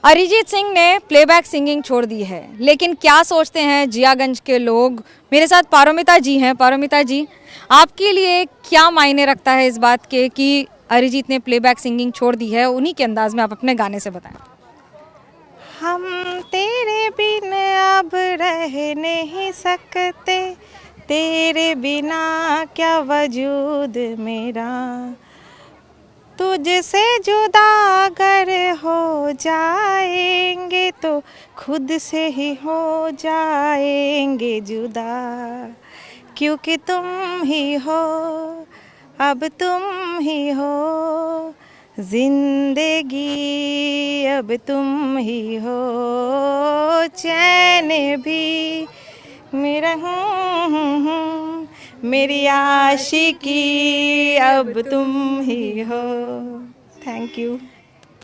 अरिजीत सिंह ने playback singing छोड़ दी है, लेकिन क्या सोचते हैं जियागंज के लोग। मेरे साथ पारोमिता जी हैं। पारोमिता जी, आपके लिए क्या मायने रखता है इस बात के कि अरिजीत ने प्लेबैक सिंगिंग छोड़ दी है? उन्हीं के अंदाज में आप अपने गाने से बताएं। हम तेरे बिन अब रह नहीं सकते, तेरे बिना क्या वजूद मेरा, तुझसे जुदा अगर हो जाएंगे तो खुद से ही हो जाएंगे जुदा, क्योंकि तुम ही हो, अब तुम ही हो जिंदगी, अब तुम ही हो चैन भी मेरा मेरी आशिकी, अब तुम ही हो। Thank you.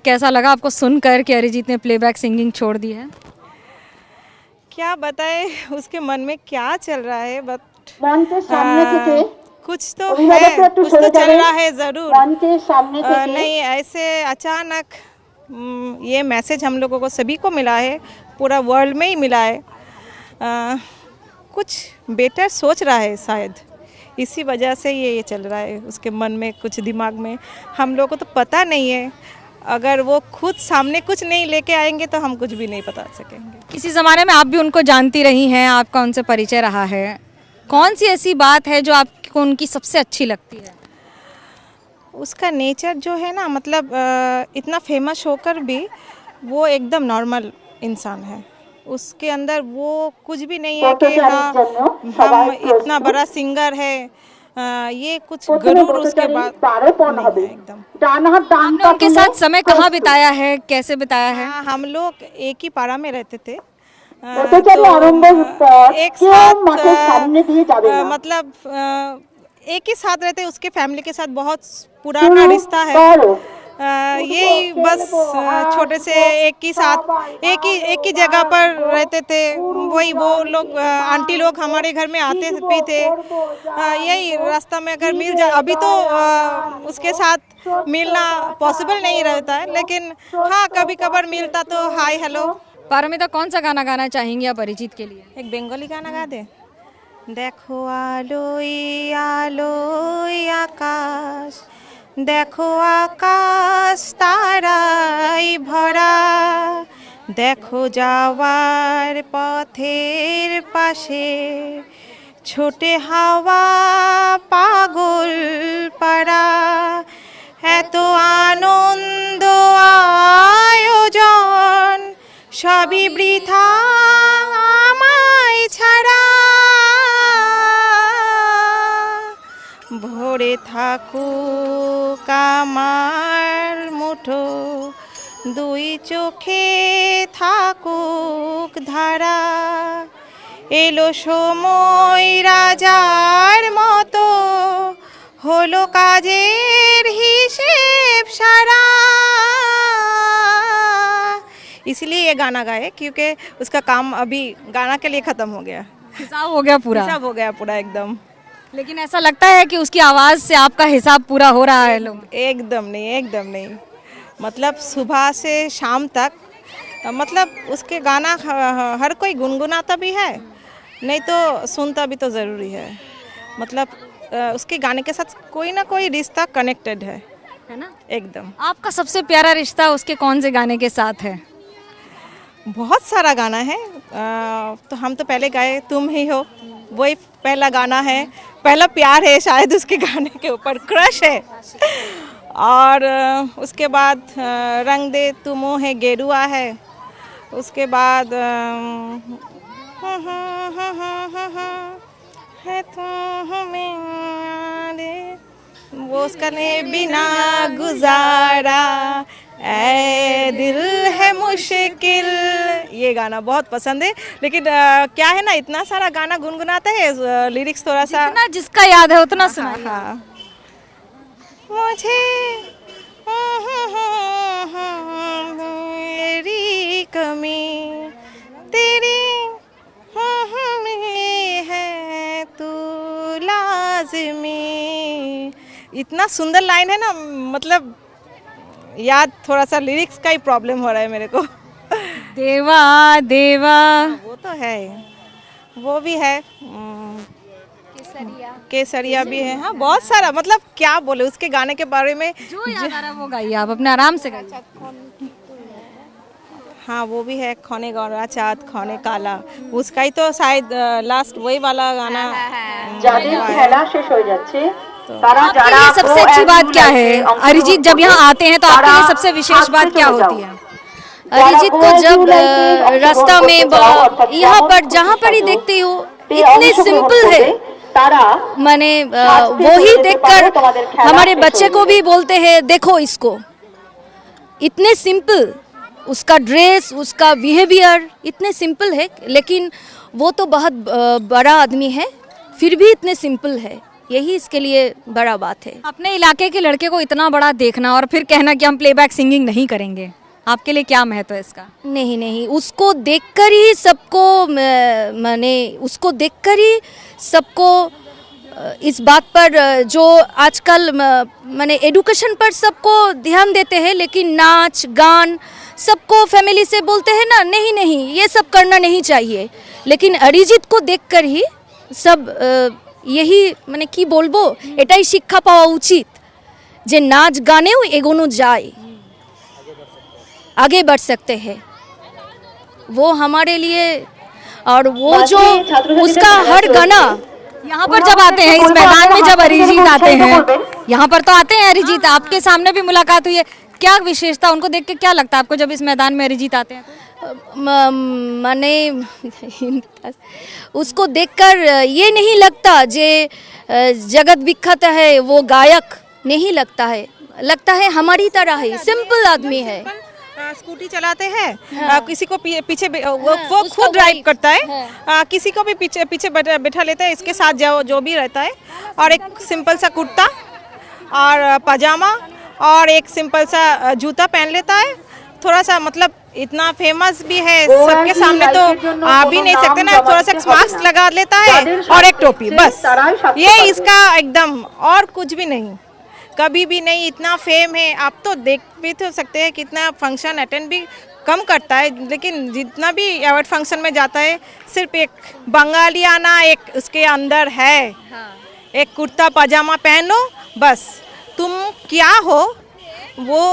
कैसा लगा आपको सुनकर कि अरिजीत ने प्लेबैक सिंगिंग छोड़ दी है? क्या बताए उसके मन में क्या चल रहा है, बट মঞ্চের সামনে থেকে कुछ तो है, অভিভাবকরা একটু कुछ সরে तो चल যাবেন। रहा है ज़रूर। মঞ্চের সামনে থেকে नहीं ऐसे अचानक ये मैसेज हम लोगों को सभी को मिला है, पूरा वर्ल्ड में ही मिला है। कुछ बेटर सोच रहा है शायद, इसी वजह से ये चल रहा है उसके मन में, कुछ दिमाग में। हम लोगों को तो पता नहीं है, अगर वो खुद सामने कुछ नहीं लेके आएंगे तो हम कुछ भी नहीं बता सकेंगे। किसी ज़माने में आप भी उनको जानती रही हैं, आपका उनसे परिचय रहा है। कौन सी ऐसी बात है जो आपको उनकी सबसे अच्छी लगती है? उसका नेचर जो है ना, मतलब इतना फेमस होकर भी वो एकदम नॉर्मल इंसान है। उसके अंदर वो कुछ भी नहीं है कि हाँ हम इतना बड़ा सिंगर है, ये कुछ गरूर उसके बाद नहीं है एकदम। आपने उनके साथ समय कहाँ बिताया है, कैसे बिताया है? हम लोग एक ही पारा में रहते थे, एक साथ मतलब एक ही साथ रहते, उसके फैमिली के साथ बहुत पुराना रिश्ता है। यही बस छोटे से एक ही साथ एक ही जगह पर रहते थे। वही वो लोग आंटी लोग हमारे घर में आते भी थे। यही रास्ता में अगर मिल जाए, अभी तो उसके साथ मिलना पॉसिबल नहीं रहता है, लेकिन हाँ कभी कभार मिलता तो हाय हेलो। पारमिता, कौन सा गाना गाना चाहेंगी आप अरिजीत के लिए? एक बंगाली गाना गा दे। देखो आलोई आलोई आकाश, देखो आकाश ताराई भरा, देखो যাওয়ার পথের পাশে ছোটে হাওয়া পাগল পাড়া, এত আনন্দ আয়োজন সবই বৃথা আমায় ছাড়া, ভরে থাকুক আমার মুঠো, দুই চোখে থাকুক ধারা, এলো সময় রাজার মতো, হলো কাজের হিসেব সারা। इसलिए ये गाना गाए क्योंकि उसका काम अभी गाना के लिए ख़त्म हो गया, हिसाब हो गया पूरा? हिसाब हो गया पूरा एकदम। लेकिन ऐसा लगता है कि उसकी आवाज़ से आपका हिसाब पूरा हो रहा है लोग? एकदम नहीं, एकदम नहीं। मतलब सुबह से शाम तक, मतलब उसके गाना हर कोई गुनगुनाता भी है, नहीं तो सुनता भी तो ज़रूरी है। मतलब उसके गाने के साथ कोई ना कोई रिश्ता कनेक्टेड है ना, एकदम। आपका सबसे प्यारा रिश्ता उसके कौन से गाने के साथ है? बहुत सारा गाना है। तो हम तो पहले गाए तुम ही हो, वही पहला गाना है, पहला प्यार है शायद उसके गाने के ऊपर, क्रश है। और उसके बाद रंग दे तुम है गेरुआ है। उसके बाद है वो उसका ने बिना गुजारा, ऐ दिल है मुश्किल, ये गाना बहुत पसंद है। लेकिन क्या है ना, इतना सारा गाना गुनगुनाता है, लिरिक्स थोड़ा सा जितना जिसका याद है उतना सुनाइए। हाँ, मुझे मेरी कमी तेरी है तू लाज़मी, इतना सुंदर लाइन है ना, मतलब याद थोड़ा सा लिरिक्स का ही प्रॉब्लम हो रहा है मेरे को। देवा देवा वो तो है, वो भी है, केसरिया भी है, हाँ बहुत सारा, मतलब क्या बोले उसके गाने के बारे में। जो याद आ रहा है वो गाइए, आप अपने आराम से गाइए। हाँ वो भी है, खौने गौरा चाँद खौने काला, उसका ही तो शायद लास्ट वही वाला गाना। যাদের খেলা শেষ হয়ে যাচ্ছে তারা आपके যারা लिए सबसे अच्छी बात क्या है? अरिजीत जब यहाँ आते हैं तो आपके लिए सबसे विशेष बात क्या होती है? अरिजीत को जब रास्ता में यहाँ पर जहाँ पर ही देखती हूँ इतने सिंपल है, माने वो ही देखकर हमारे बच्चे को भी बोलते हैं देखो इसको, इतने सिंपल उसका ड्रेस, उसका बिहेवियर इतने सिंपल है, लेकिन वो तो बहुत बड़ा आदमी है फिर भी इतने सिंपल है, यही इसके लिए बड़ा बात है। अपने इलाके के लड़के को इतना बड़ा देखना और फिर कहना कि हम प्लेबैक सिंगिंग नहीं करेंगे, आपके लिए क्या महत्व है इसका? नहीं नहीं, उसको देखकर ही सबको माने उसको देखकर ही सबको इस बात पर जो आजकल माने एडुकेशन पर सबको ध्यान देते हैं, लेकिन नाच गान सबको फैमिली से बोलते हैं ना नहीं नहीं ये सब करना नहीं चाहिए, लेकिन अरिजीत को देखकर ही सब यही মানে কি বলবো এটাই শিক্ষা পাওয়া উচিত যে নাচ গানেও এগোনো যায়, आगे बढ़ सकते हैं, वो हमारे लिए। और वो जो उसका हर गाना यहाँ पर जब आते हैं इस मैदान में, जब अरिजीत आते हैं यहाँ पर तो आते हैं अरिजीत, आपके सामने भी मुलाकात हुई है, क्या विशेषता उनको देख के क्या लगता है आपको जब इस मैदान में अरिजीत आते हैं? माने उसको देखकर ये नहीं लगता जे जगत विख्यात है वो गायक नहीं लगता है, लगता है हमारी तरह ही सिंपल आदमी है। स्कूटी चलाते हैं, किसी को पीछे वो खुद ड्राइव करता है, किसी को भी पीछे पीछे बैठा लेता है, इसके साथ जो भी रहता है, और एक सिंपल सा कुर्ता और पजामा और एक सिंपल सा जूता पहन लेता है, थोड़ा सा मतलब इतना फेमस भी है सबके सामने तो आ भी नहीं सकते ना, थोड़ा सा मास्क लगा लेता है और एक टोपी, बस ये इसका एकदम, और कुछ भी नहीं, कभी भी नहीं, इतना फेम है। आप तो देख भी तो सकते हैं कितना फंक्शन अटेंड भी कम करता है, लेकिन जितना भी अवार्ड फंक्शन में जाता है सिर्फ एक बंगालियाना एक उसके अंदर है, एक कुर्ता पजामा पहनो, बस तुम क्या हो वो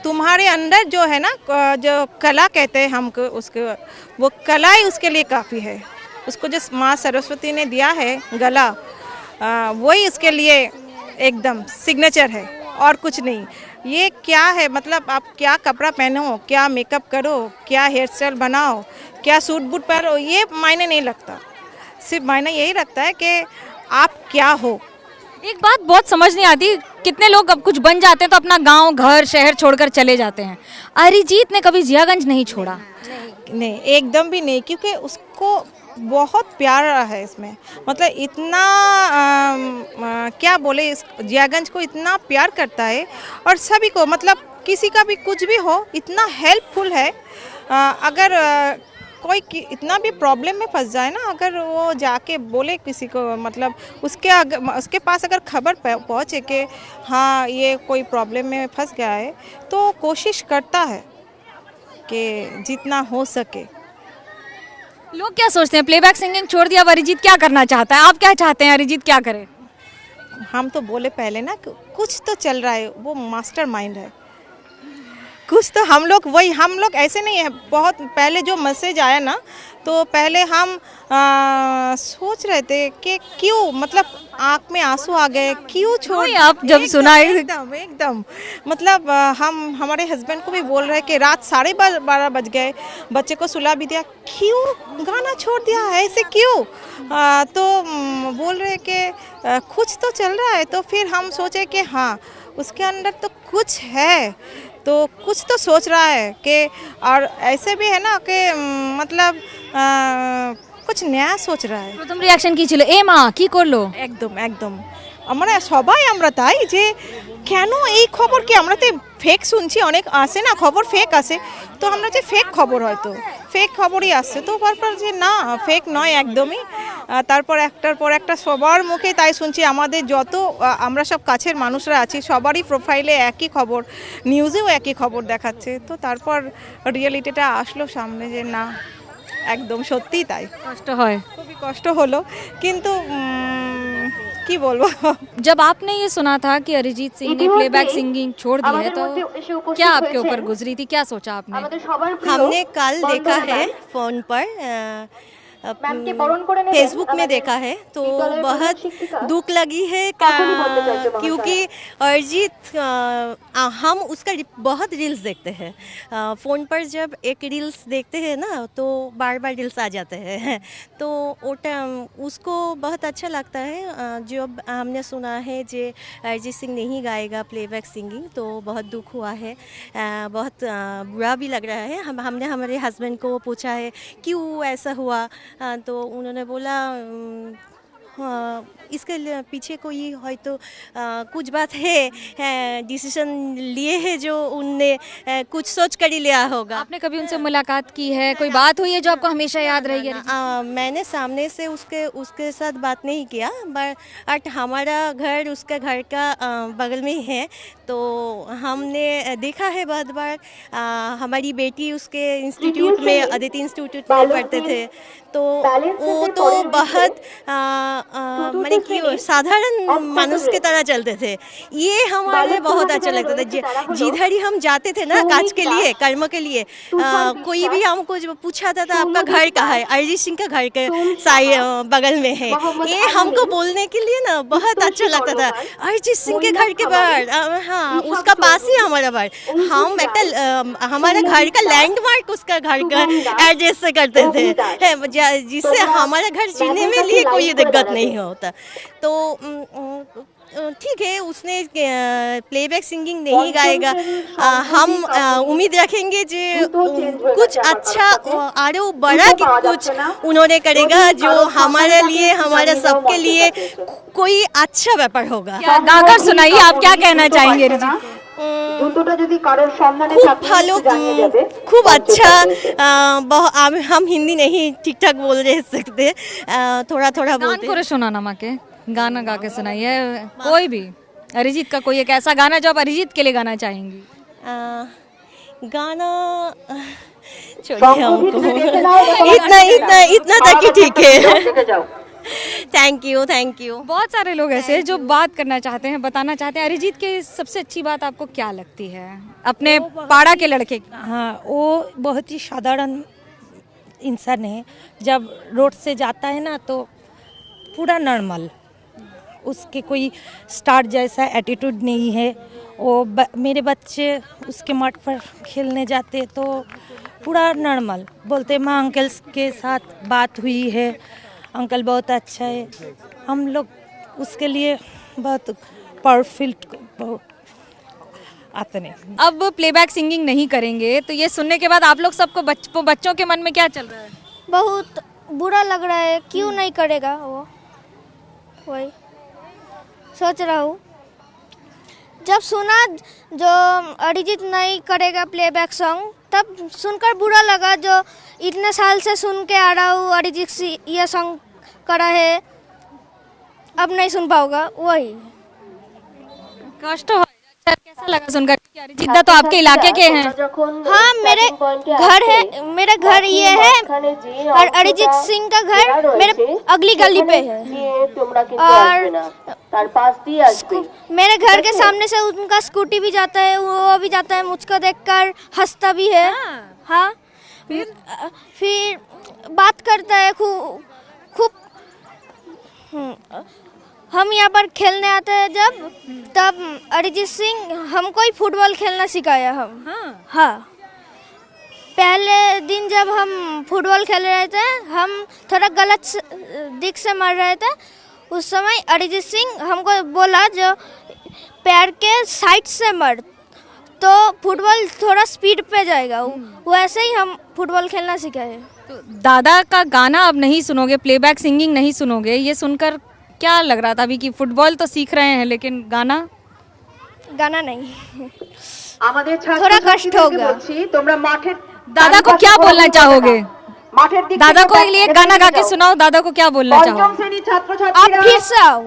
तुम्हारे अंदर जो है ना, जो कला कहते हैं हमको, उसके वो कला ही उसके लिए काफ़ी है, उसको जो माँ सरस्वती ने दिया है गला, वही उसके लिए एकदम सिग्नेचर है और कुछ नहीं। ये क्या है मतलब आप क्या कपड़ा पहनो, क्या मेकअप करो, क्या हेयर स्टाइल बनाओ, क्या सूट बूट पहनो, ये मायने नहीं लगता, सिर्फ मायने यही रखता है कि आप क्या हो। एक बात बहुत समझ नहीं आती, कितने लोग अब कुछ बन जाते हैं तो अपना गांव घर शहर छोड़कर चले जाते हैं, अरिजीत ने कभी जियागंज नहीं छोड़ा। नहीं एकदम भी नहीं, क्योंकि उसको बहुत प्यार है इसमें, मतलब इतना क्या बोले, इस जियागंज को इतना प्यार करता है और सभी को, मतलब किसी का भी कुछ भी हो इतना हेल्पफुल है। अगर कोई इतना भी प्रॉब्लम में फंस जाए ना, अगर वो जाके बोले किसी को, मतलब उसके पास अगर खबर पहुँचे कि हाँ ये कोई प्रॉब्लम में फंस गया है, तो कोशिश करता है कि जितना हो सके। लोग क्या सोचते हैं, प्लेबैक सिंगिंग छोड़ दिया, अब अरिजीत क्या करना चाहता है, आप क्या चाहते हैं अरिजीत क्या करे? हम तो बोले पहले ना कुछ तो चल रहा है, वो मास्टर माइंड है, कुछ तो हम लोग ऐसे नहीं है। बहुत पहले जो मैसेज आया ना, तो पहले हम सोच रहे थे कि क्यों, मतलब आँख में आंसू आ गए, क्यों छोड़, आप जब सुना एकदम मतलब हम हमारे हस्बैंड को भी बोल रहे कि रात 12:30 बज गए, बच्चे को सुला भी दिया, क्यों गाना छोड़ दिया ऐसे क्यों? तो बोल रहे कि कुछ तो चल रहा है, तो फिर हम सोचे कि हाँ उसके अंदर तो कुछ है, तो कुछ तो सोच रहा है कि, और ऐसे भी है ना कि मतलब कुछ नया सोच रहा है। প্রথম রিয়াকশন কি ছিল? এ মা কি করলো? एकदम আমরা সবাই আমরা তাই যে কেন এই খবর কি আমরা তো ফেক শুনছি, অনেক আসে না খবর ফেক আসে, তো আমরা যে ফেক খবর হয়তো ফেক খবরই আসছে, তো তারপর যে না ফেক নয় একদমই। তারপর একটার পর একটা সবার মুখে তাই শুনছি, আমাদের যত আমরা সব কাছের মানুষরা আছি সবারই প্রোফাইলে একই খবর, নিউজেও একই খবর দেখাচ্ছে, তো তারপর রিয়েলিটিটা আসলো সামনে যে না একদম সত্যিই তাই। কষ্ট হয়। খুবই কষ্ট হলো, কিন্তু কি বলবো। जब आपने ये सुना था कि अरिजीत सिंह ने प्लेबैक सिंगिंग छोड़ दी है तो क्या आपके ऊपर गुजरी थी, क्या सोचा आपने? আমাদের সবার প্রিয় हमने कल বন্দনা देखा है ম্যাম। फोन पर ম্যামকে বরণ করে নেবেন फेसबुक में আমাদের देखा है तो বিদ্যালয়ের बहुत প্রধান শিক্ষিকা। दुख लगी है কাকুলি বলতে চাইছে মহাশয়। क्योंकि अरिजीत हम उसका बहुत रील्स देखते हैं फ़ोन पर, जब एक रील्स देखते हैं ना तो बार बार रील्स आ जाते हैं तो वो उसको बहुत अच्छा लगता है। जब हमने सुना है जो अरिजीत सिंह नहीं गाएगा प्लेबैक सिंगिंग तो बहुत दुख हुआ है, बहुत बुरा भी लग रहा है। हमने हमारे हस्बैंड को पूछा है क्यों ऐसा हुआ, तो उन्होंने बोला हाँ, इसके पीछे कोई है तो कुछ बात है, डिसीजन लिए है जो उनने कुछ सोच कर ही लिया होगा। आपने कभी उनसे मुलाकात की है, कोई बात हुई है जो आपको हमेशा याद रहेगी? मैंने सामने से उसके साथ बात नहीं किया, बट हमारा घर उसके घर का बगल में ही है, तो हमने देखा है बहुत बार। हमारी बेटी उसके इंस्टीट्यूट में, अदिति इंस्टीट्यूट में पढ़ते थे, तो वो तो बहुत मैंने कि साधारण मनुष्य की तरह चलते थे। ये हमारे बहुत अच्छा लगता था। जिधर ही हम जाते थे ना काज के लिए, कर्म के लिए, कोई भी हमको जो पूछा था आपका घर कहाँ है, अरिजीत सिंह का घर के बगल में है, ये हमको बोलने के लिए ना बहुत अच्छा लगता था। अरिजीत सिंह के घर के बाहर, हाँ उसका पास ही हमारा बार, हम एक हमारा घर का लैंडमार्क उसका घर का एड्रेस से करते थे, जिससे हमारा घर जीने में लिए कोई दिक्कत नहीं होता। तो ठीक है, उसने प्लेबैक सिंगिंग नहीं गाएगा, हम उम्मीद रखेंगे जो कुछ अच्छा और बड़ा कि कुछ उन्होंने करेगा जो हमारे लिए, हमारे सबके लिए कोई अच्छा व्यापार होगा। गाकर सुनाइए, आप क्या कहना चाहेंगे अरिजीत को? জুতোটা যদি কারোর সন্ধানে खूब থাকে भालो, জানিয়ে যাবে। खूब अच्छा। हम हिंदी नहीं ठीक ठाक बोल रहे सकते, थोड़ा थोड़ा गान बोलते को सुनाना माँ के, गाना गा के सुनाइए कोई भी, अरिजीत का कोई एक ऐसा गाना जो आप अरिजीत के लिए गाना चाहेंगी। गाना छोड़िए সংগঠিত हमको, দেখে নাও, इतना इतना इतना तक ही ठीक है। দেখে যাও। Thank you, thank you. बहुत सारे लोग ऐसे हैं जो बात करना चाहते हैं, बताना चाहते हैं। अरिजीत की सबसे अच्छी बात आपको क्या लगती है अपने पाड़ा के लड़के की? हाँ, वो बहुत ही साधारण इंसान है। जब रोड से जाता है ना तो पूरा नॉर्मल, उसके कोई स्टार जैसा एटीट्यूड नहीं है। वो मेरे बच्चे उसके मठ पर खेलने जाते तो पूरा नॉर्मल बोलते, माँ अंकल्स के साथ बात हुई है, अंकल बहुत अच्छा है। हम लोग उसके लिए बहुत परफेक्ट आते नहीं। अब प्लेबैक सिंगिंग नहीं करेंगे तो ये सुनने के बाद आप लोग सबको बच्चों के मन में क्या चल रहा है? बहुत बुरा लग रहा है, क्यों नहीं करेगा वो, वही सोच रहा हूँ। जब सुना जो अरिजीत नहीं करेगा प्लेबैक सॉन्ग, तब सुनकर बुरा लगा। जो इतने साल से सुन के आ रहा हूँ अरिजीत ये सॉन्ग करा है, अब नहीं सुन पाऊंगा, वही कष्ट हो। अच्छा, कैसा लगा सुनकर कि अरिजीत दा तो आपके इलाके के हैं? हाँ, मेरे घर है, मेरा घर ये है और अरिजीत सिंह का घर मेरे अगली गली पे है, और मेरे घर के सामने से उनका स्कूटी भी जाता है, वो भी जाता है, मुझको देखकर हंसता भी है। हाँ, फिर बात करता है खूब। हम यहाँ पर खेलने आते हैं जब, तब अरिजीत सिंह हमको ही फुटबॉल खेलना सिखाया। हम हाँ, पहले दिन जब हम फुटबॉल खेल रहे थे, हम थोड़ा गलत दिख से मार रहे थे, उस समय अरिजीत सिंह हमको बोला जो पैर के साइड से मार, तो फुटबॉल थोड़ा स्पीड पे जाएगा। वैसे ही हम फुटबॉल खेलना सीखे हैं। तो दादा का गाना अब नहीं सुनोगे, प्लेबैक सिंगिंग नहीं सुनोगे, ये सुनकर क्या लग रहा था अभी कि फुटबॉल तो सीख रहे हैं लेकिन गाना? गाना नहीं। আমাদের थोड़ा कष्ट होगा। বলছি তোমরা মাঠের दादा को क्या बोलना चाहोगे? মাঠের दिक दादा থেকে को लिए ভেতর गाना गा दिके के যাও। सुनाओ, दादा को क्या बोलना পঞ্চম चाहोगे? শ্রেণীর आप ছাত্রছাত্রীরা फिर से आओ,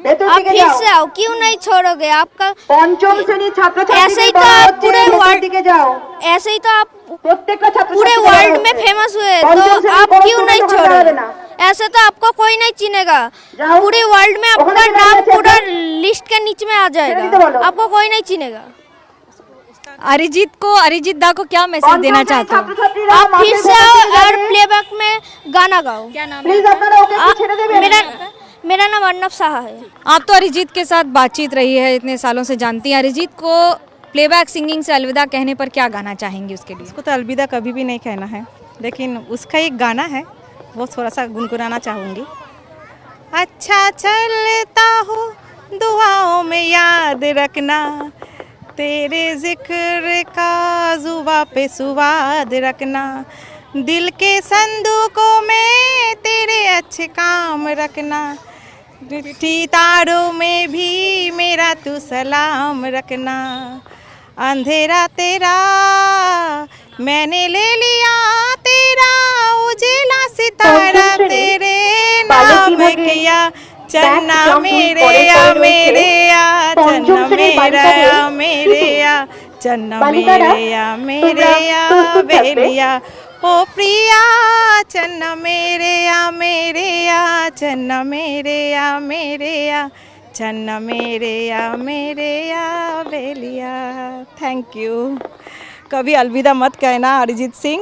ভেতর आप দিকে फिर যাও। से आओ, क्यों नहीं छोड़ोगे? आपका পঞ্চম শ্রেণীর ऐसे ছাত্রছাত্রীদের ही तो বলা आप হচ্ছে पूरे ভেতর वर्ल्ड দিকে যাও। ऐसे ही तो आप প্রত্যেকটা ছাত্রছাত্রীকে पूरे বলা वर्ल्ड में হচ্ছে। फेमस हुए, পঞ্চম तो শ্রেণীর आप কোনো क्यों नहीं student ওখানে দাঁড়াবে छोड़ोगे? না। ऐसे तो आपको कोई नहीं चिनेगा, जाओ। पूरे वर्ल्ड में आपका ওখানে नाम দাঁড়িয়ে पूरा আছে। लिस्ट के नीचे में आ ছেড়ে দিতে जाएगा, বলো। आपको कोई नहीं चिनेगा। अरिजीत दा को क्या मैसेज পঞ্চম देना শ্রেণীর चाहते हो? ছাত্রছাত্রীরা आप মাঠের फिर से ভেতর आओ দিকে और যাবে। प्लेबैक में गाना गाओ। क्या नाम है? প্লিজ আপনারা ওকে একটু ছেড়ে দেবেন। मेरा नाम अर्नब साहा है। आप तो अरिजीत के साथ बातचीत रही है, इतने सालों से जानती हैं। अरिजीत को प्लेबैक सिंगिंग से अलविदा कहने पर क्या गाना चाहेंगी उसके लिए? उसको तो अलविदा कभी भी नहीं कहना है, लेकिन उसका एक गाना है वो थोड़ा सा गुनगुनाना चाहूँगी। अच्छा चलता हूँ दुआओं में याद रखना, तेरे जिक्र का जुबा पे सुवाद रखना, दिल के संदूकों में तेरे अच्छे काम रखना, चिट्ठी तारों में भी मेरा तू सलाम रखना, अंधेरा तेरा मैंने ले लिया, तेरा उजेला सितारा तेरे नाम किया, चन्ना मेरे या मेरे या चन्ना मेरा या मेरे या चन्ना मेरे या मेरे या बेलिया ओ प्रिया, चन्ना मेरे या मेरे या चन्ना मेरे या मेरे या चन्ना मेरे या मेरे या बेलिया। Thank you. कभी अलविदा मत कहना अरिजीत सिंह।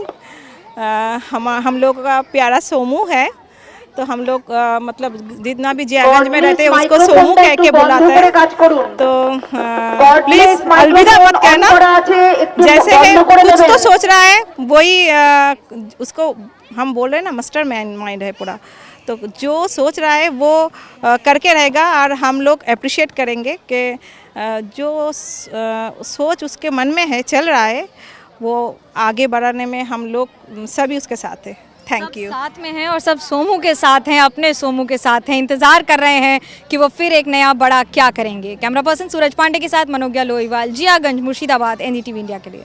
हम लोग का प्यारा सोमू है, तो हम लोग मतलब जितना भी जियागंज में रहते हैं उसको सोमू कह के बुलाते हैं, तो प्लीज अलविदा मत कहना। जैसे है कुछ तो सोच रहा है वही उसको हम बोल रहे हैं ना, मास्टर माइंड है पूरा, तो जो सोच रहा है वो करके रहेगा, और हम लोग अप्रिशिएट करेंगे कि जो सोच उसके मन में है, चल रहा है, वो आगे बढ़ाने में हम लोग सभी उसके साथ हैं। Thank you. साथ में हैं और सब सोमू के साथ हैं, अपने सोमू के साथ हैं। इंतजार कर रहे हैं कि वो फिर एक नया बड़ा क्या करेंगे। कैमरा पर्सन सूरज पांडे के साथ मनोज्ञा लोईवाल, जियागंज, मुर्शिदाबाद, NDTV इंडिया के लिए।